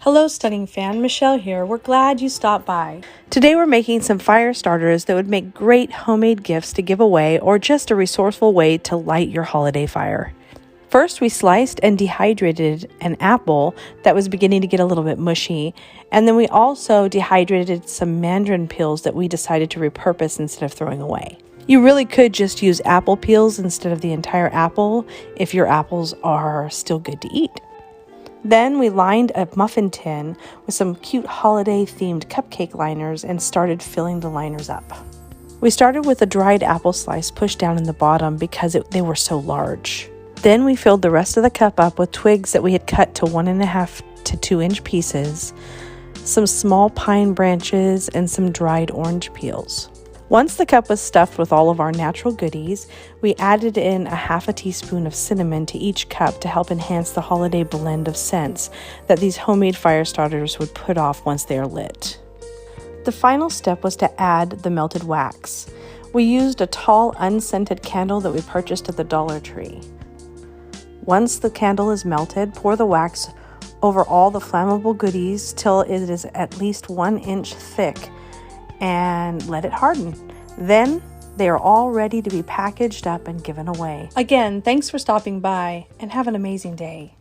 Hello stunning fan, Michelle here. We're glad you stopped by. Today we're making some fire starters that would make great homemade gifts to give away or just a resourceful way to light your holiday fire. First, we sliced and dehydrated an apple that was beginning to get a little bit mushy, and then we also dehydrated some mandarin peels that we decided to repurpose instead of throwing away. You really could just use apple peels instead of the entire apple if your apples are still good to eat. Then we lined a muffin tin with some cute holiday-themed cupcake liners and started filling the liners up. We started with a dried apple slice pushed down in the bottom because they were so large. Then we filled the rest of the cup up with twigs that we had cut to 1.5 to 2 inch pieces, some small pine branches, and some dried orange peels. Once the cup was stuffed with all of our natural goodies, we added in 1/2 teaspoon of cinnamon to each cup to help enhance the holiday blend of scents that these homemade fire starters would put off once they are lit. The final step was to add the melted wax. We used a tall unscented candle that we purchased at the Dollar Tree. Once the candle is melted, pour the wax over all the flammable goodies till it is at least 1 inch thick and let it harden. Then they are all ready to be packaged up and given away. Again, thanks for stopping by and have an amazing day.